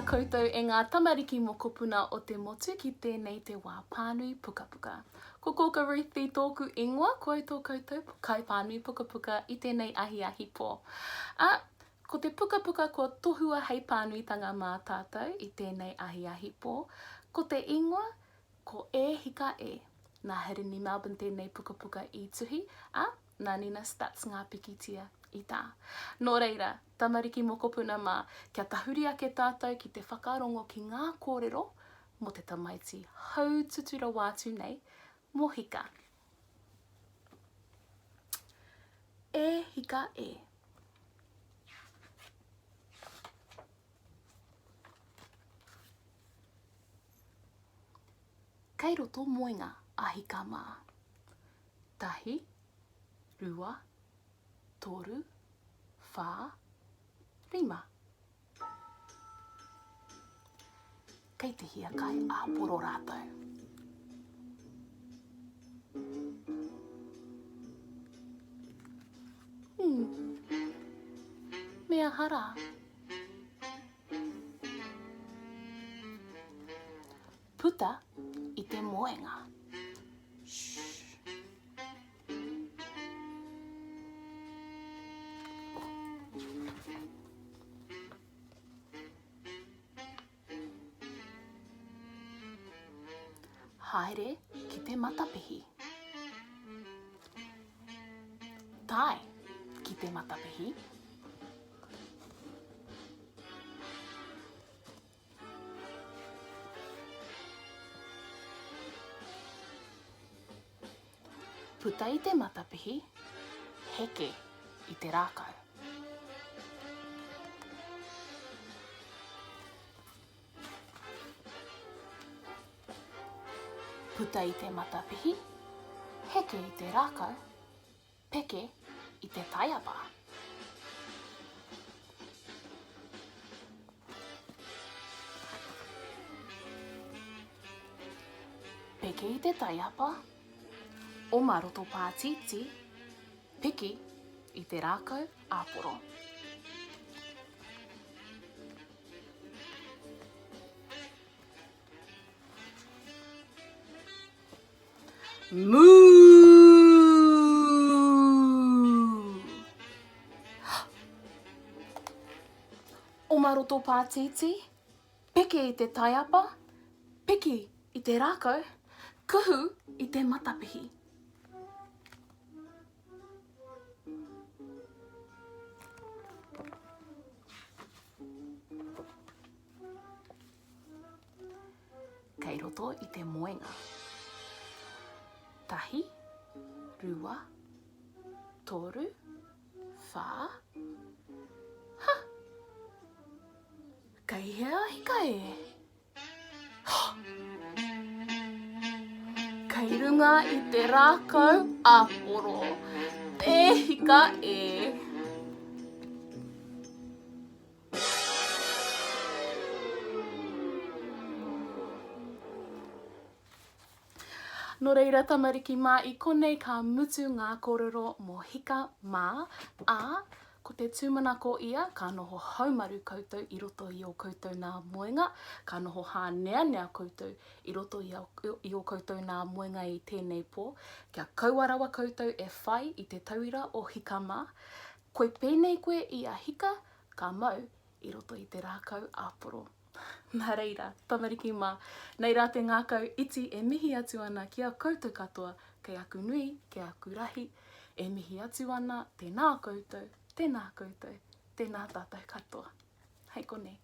koutou e ngā tamariki mokopuna o te motu ki tēnei te wā pānui puka puka. Ko Kokarithi tōku ingoa, koe tō koutou kai pānui puka puka i tēnei ahi pō. Ko te puka puka ko tohua hei pānuitanga mā tātou i tēnei ahi pō. Ko te ingoa, ko e hika e. Nā Hirini Melbourne tēnei puka puka i tuhi, nā Nina Stats ngā pikitia i tā. Nō reira, tamariki mokopuna mā, kia tahuri ake tātou ki te whakarongo ki ngā kōrero mo te tamaiti hau tutura wātu nei, mō hika. E hika e. Kei roto moenga a hika mā. Tahi, rua, toru, whā, rima. Kei te hia kai āporo rātou. Mea hara. Puta i te moenga. Haere ki te matapihi. Tai ki te matapihi. Puta i te matapihi, heke i te rākau. Puta i te matapihi, heke i te rākau, peke i te taiapa. Peke i te taiapa, o maroto pātiti, peke i te rākau āporo. Moo! O maroto pātiti, peke i te taiapa, peke i te rākau, kuhu i te matapihi. Kei roto i te moenga. Tahi, rua, toru, whā. Kei hea hika e. Kei runga i te rākau āporo. E hika e. Nō reira tamariki mā I konei ka mutu ngā kōrero mō hika mā, ko te tūmana ko ia, ka noho haumaru koutou I roto I o koutou nā moenga, ka noho hānea koutou I roto I o koutou nā moenga I tēnei pō, kia kauarawa koutou e whai I te tauira o hika mā, koe pēnei koe I a hika, ka mau I roto I te rākau āporo. Nā reira, tamariki mā, nei rā te ngākau iti e mihi atu ana ki a koutou katoa, kei aku nui, kei aku rahi, e mihi atu ana, tēnā koutou, tēnā koutou, tēnā tātou katoa. Hei konei.